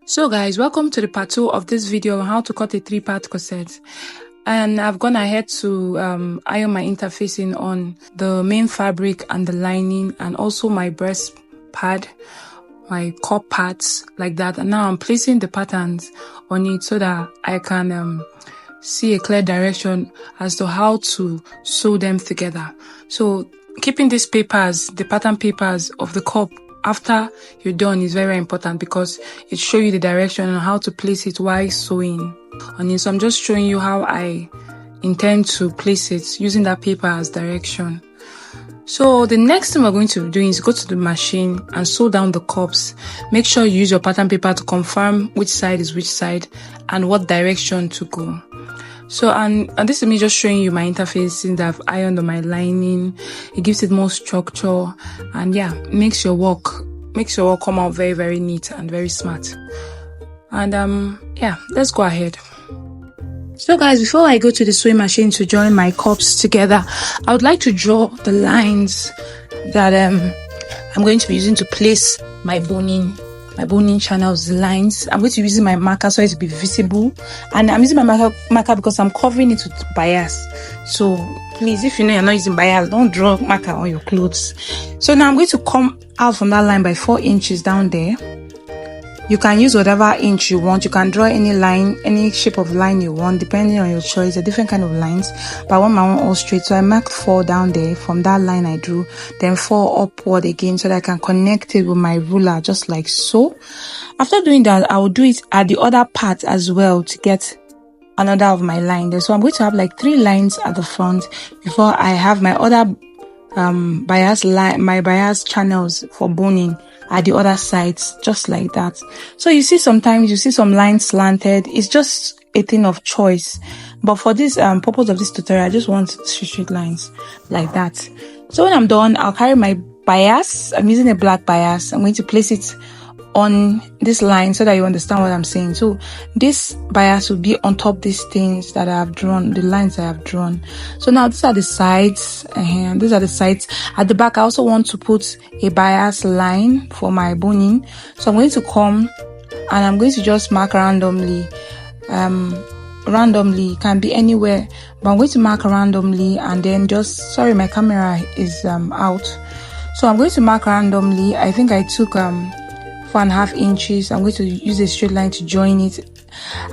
So guys, welcome to the part 2 of this video on how to cut a 3-part corset. And I've gone ahead to iron my interfacing on the main fabric and the lining, and also my breast pad, my cup parts like that. And now I'm placing the patterns on it so that I can see a clear direction as to how to sew them together. So keeping these papers, the pattern papers of the cup after you're done is very important, because it shows you the direction and how to place it while sewing on it. So I'm just showing you how I intend to place it using that paper as direction. So the next thing we're going to be doing is go to the machine and sew down the cups. Make sure you use your pattern paper to confirm which side is which side and what direction to go. So and this is me just showing you my interfacing that I've ironed on my lining. It gives it more structure, and yeah, makes your work come out very, very neat and very smart. And yeah, let's go ahead. So guys, before I go to the sewing machine to join my cups together, I would like to draw the lines that I'm going to be using to place my boning channels, lines. I'm going to be using my marker so it will be visible, and I'm using my marker because I'm covering it with bias. So please, if you know you're not using bias, don't draw marker on your clothes. So now I'm going to come out from that line by 4 inches down there. You can use whatever inch you want. You can draw any line, any shape of line you want, depending on your choice. A different kind of lines, but I want my one all straight. So I marked 4 down there from that line I drew, then 4 upward again so that I can connect it with my ruler, just like so. After doing that, I will do it at the other part as well to get another of my line there. So I'm going to have like 3 lines at the front before I have my other bias channels for boning at the other sides, just like that. So you see, sometimes you see some lines slanted. It's just a thing of choice, but for this purpose of this tutorial, I just want straight lines like that. So when I'm done, I'll carry my bias. I'm using a black bias. I'm going to place it on this line so that you understand what I'm saying. So this bias will be on top these things that I have drawn, the lines I have drawn. So now these are the sides, and these are the sides. At the back, I also want to put a bias line for my boning. So I'm going to come and I'm going to just mark randomly. Randomly, can be anywhere, but I'm going to mark randomly, and then just, sorry, my camera is out. So I'm going to mark randomly. I think I took 4.5 inches. I'm going to use a straight line to join it.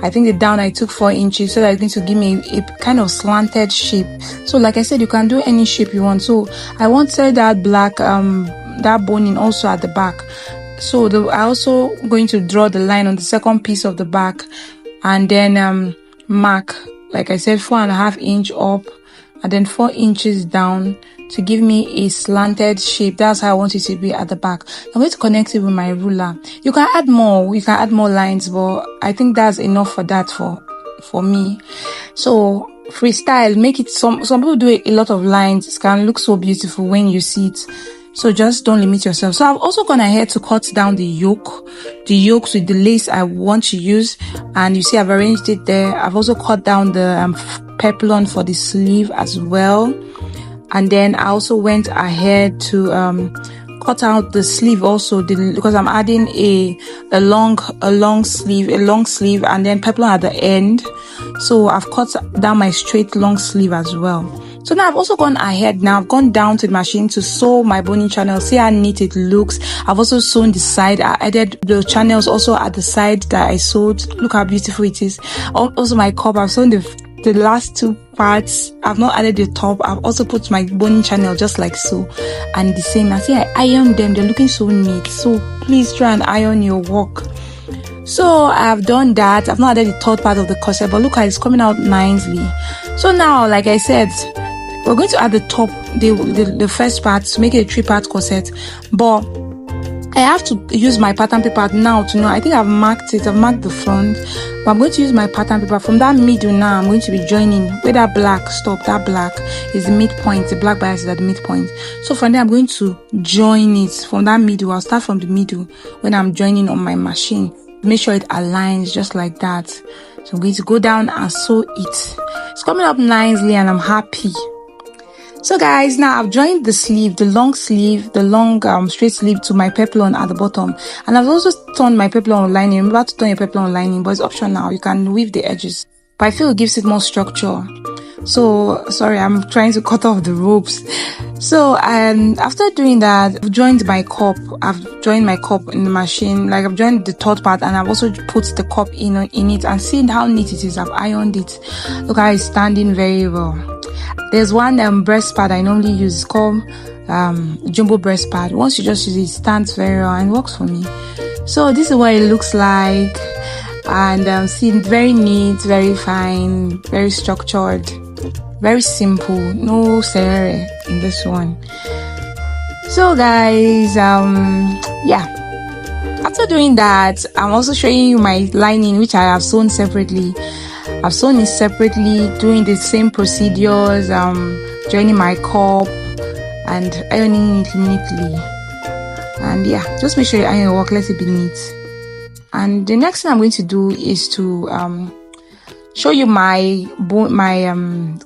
I think the down I took 4 inches, so that it's going to give me a kind of slanted shape. So like I said, you can do any shape you want. So I wanted that black that boning also at the back. So I also going to draw the line on the second piece of the back, and then mark, like I said, 4.5 inch up and then 4 inches down to give me a slanted shape. That's how I want it to be at the back. I'm going to connect it with my ruler. You can add more lines, but I think that's enough for that for me. So freestyle, make it, some people do a lot of lines. It can look so beautiful when you see it. So just don't limit yourself. So I've also gone ahead to cut down the yokes with the lace I want to use, and you see I've arranged it there. I've also cut down the peplon for the sleeve as well. And then I also went ahead to cut out the sleeve also, because I'm adding a long sleeve, and then peplon at the end. So I've cut down my straight long sleeve as well. So now I've also gone ahead. Now I've gone down to the machine to sew my boning channel. See how neat it looks. I've also sewn the side. I added the channels also at the side that I sewed. Look how beautiful it is. Also my cup, I've sewn the last 2 parts. I've not added the top. I've also put my boning channel just like so, and the same. I see I ironed them. They're looking so neat. So please try and iron your work. So I've done that. I've not added the third part of the corset, but look how it's coming out nicely. So now, like I said, we're going to add the top, the first part to make it a 3-part corset, but I have to use my pattern paper now to know. I think I've marked it. I've marked the front, but I'm going to use my pattern paper from that middle. Now I'm going to be joining where that black stop. That black is the midpoint. The black bias is at the midpoint. So from there, I'm going to join it from that middle. I'll start from the middle when I'm joining on my machine. Make sure it aligns just like that. So I'm going to go down and sew it. It's coming up nicely, and I'm happy. So guys, now I've joined the sleeve, the long straight sleeve to my peplum at the bottom, and I've also turned my peplum lining. Remember to turn your peplum lining, but it's optional. You can weave the edges, but I feel it gives it more structure. So sorry, I'm trying to cut off the ropes. So after doing that, I've joined my cup. I've joined my cup in the machine, like I've joined the third part, and I've also put the cup in it, and seen how neat it is. I've ironed it. Look how it's standing very well. There's one breast pad I normally use. It's called jumbo breast pad. Once you just use it, it stands very well and works for me. So this is what it looks like, and see, very neat, very fine, very structured, very simple. No serere in this one. So guys, yeah. After doing that, I'm also showing you my lining, which I have sewn separately. I've sewn it separately, doing the same procedures, joining my cup and ironing it neatly. And yeah, just make sure you iron your work, let it be neat. And the next thing I'm going to do is to show you my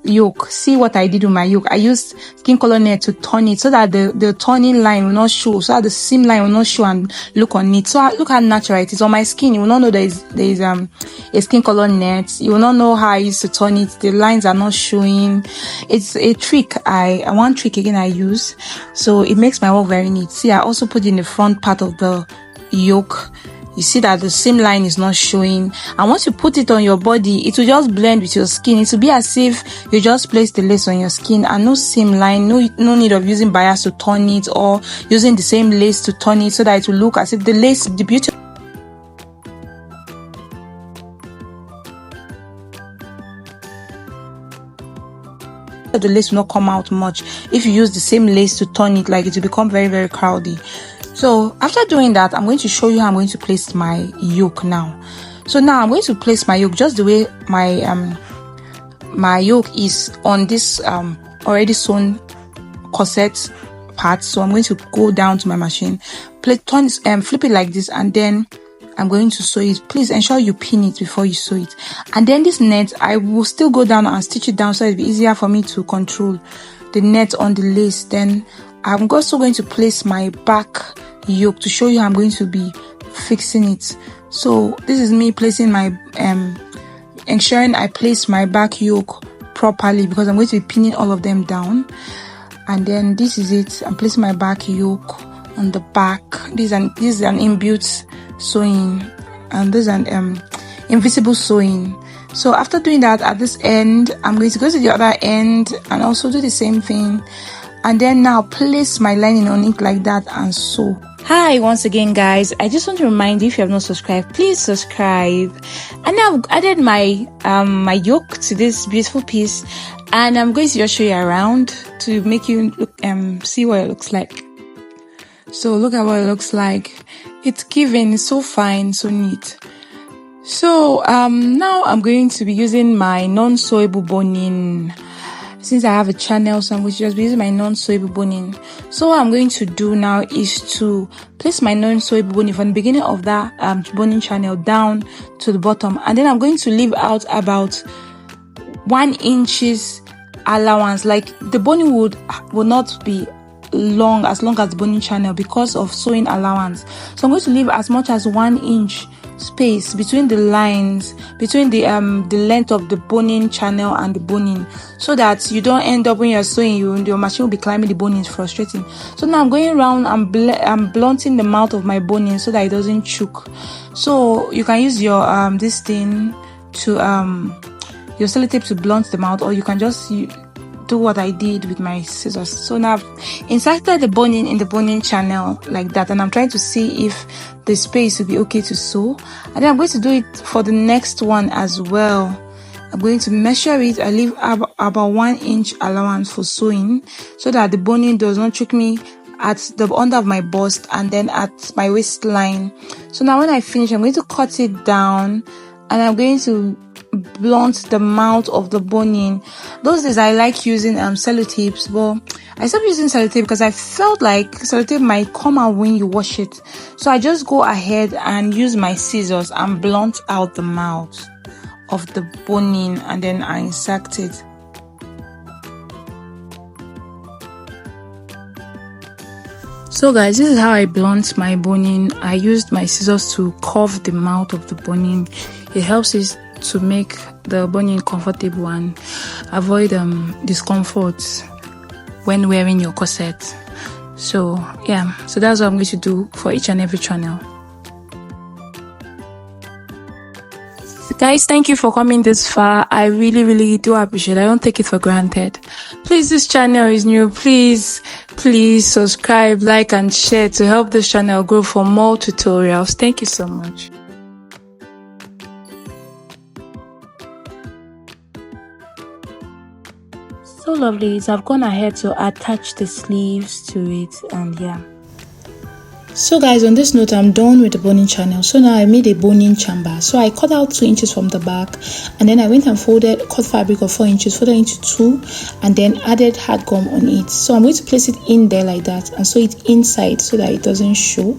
yoke. See what I did with my yoke. I used skin color net to turn it so that the turning line will not show, so that the seam line will not show and look on it. So look how natural it is on my skin. You will not know there is a skin color net. You will not know how I used to turn it. The lines are not showing. It's a trick. One trick again I use, so it makes my work very neat. See, I also put in the front part of the yoke. You see that the seam line is not showing, and once you put it on your body, it will just blend with your skin. It will be as if you just placed the lace on your skin, and no seam line, no need of using bias to turn it or using the same lace to turn it, so that it will look as if the lace, the beauty of the lace will not come out much. If you use the same lace to turn it, like, it will become very, very crowdy. So after doing that, I'm going to show you how I'm going to place my yoke now. So now I'm going to place my yoke just the way my yoke is on this already sewn corset part. So I'm going to go down to my machine, flip it like this, and then I'm going to sew it. Please ensure you pin it before you sew it. And then this net, I will still go down and stitch it down so it'll be easier for me to control the net on the lace. Then I'm also going to place my back yoke to show you how I'm going to be fixing it. So this is me placing my ensuring I place my back yoke properly, because I'm going to be pinning all of them down. And then this is it. I'm placing my back yoke on the back. This is an inbuilt sewing, and this is an invisible sewing. So after doing that, at this end, I'm going to go to the other end and also do the same thing, and then now place my lining on it like that and sew. Hi once again, guys. I just want to remind you, if you have not subscribed, please subscribe. And now I've added my my yoke to this beautiful piece, and I'm going to just show you around to make you look, see what it looks like. So look at what it looks like. It's giving, it's so fine, so neat. So now I'm going to be using my non-sewable boning. Since I have a channel, so I'm going to just be using my non-sewable boning. So what I'm going to do now is to place my non-sewable boning from the beginning of that boning channel down to the bottom, and then I'm going to leave out about 1 inch allowance. Like, the boning will not be as long as the boning channel because of sewing allowance. So I'm going to leave as much as 1 inch space between the lines, between the length of the boning channel and the boning, so that you don't end up, when you're sewing, your machine will be climbing the boning. It's frustrating. So now I'm going around and I'm blunting the mouth of my boning so that it doesn't choke. So you can use your this thing to your sellotape to blunt the mouth, or you can just do what I did with my scissors. So now I've inserted the boning in the boning channel like that, and I'm trying to see if the space will be okay to sew. And then I'm going to do it for the next one as well. I'm going to measure it. I leave about 1 inch allowance for sewing, so that the boning does not choke me at the under of my bust and then at my waistline. So now when I finish, I'm going to cut it down, and I'm going to blunt the mouth of the boning. Those days I like using sellotapes, but I stopped using sellotape because I felt like sellotape might come out when you wash it. So I just go ahead and use my scissors and blunt out the mouth of the boning, and then I insert it. So guys, this is how I blunt my boning. I used my scissors to curve the mouth of the boning. It helps it to make the boning comfortable and avoid discomfort when wearing your corset. So yeah, so that's what I'm going to do for each and every channel. Guys, thank you for coming this far. I really do appreciate it. I don't take it for granted. Please, this channel is new. Please subscribe, like and share to help this channel grow for more tutorials. Thank you so much. So lovely. So I've gone ahead to attach the sleeves to it, and yeah. So guys, on this note, I'm done with the boning channel. So now I made a boning chamber. So I cut out 2 inches from the back, and then I went and cut fabric of 4 inches, folded into 2, and then added hard gum on it. So I'm going to place it in there like that and sew it inside so that it doesn't show,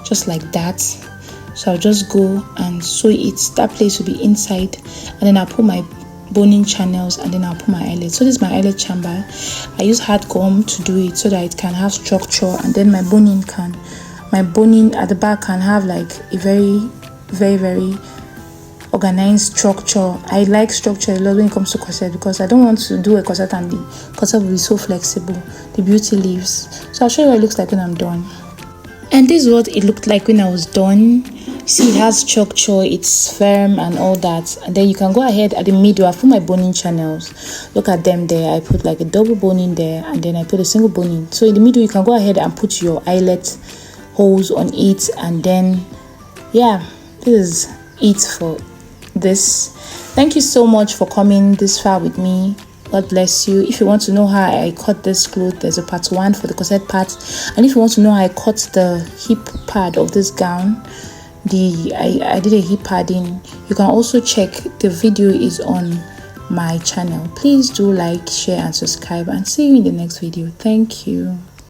just like that. So I'll just go and sew it. That place will be inside, and then I'll put my boning channels, and then I'll put my eyelet. So this is my eyelet chamber. I use hard gum to do it so that it can have structure, and then my boning at the back can have like a very organized structure. I like structure a lot when it comes to corset because I don't want to do a corset and the corset will be so flexible. The beauty leaves. So I'll show you what it looks like when I'm done. And this is what it looked like when I was done. See, it has structure, it's firm and all that. And then you can go ahead at the middle. I put my boning channels. Look at them there. I put like a double boning there, and then I put a single boning. So in the middle, you can go ahead and put your eyelet holes on it, and then yeah, this is it for this. Thank you so much for coming this far with me. God bless you. If you want to know how I cut this cloth, there's a part 1 for the corset part, and if you want to know how I cut the hip pad of this gown, I did a hip padding. You can also check, the video is on my channel. Please do like, share and subscribe, and see you in the next video. Thank you.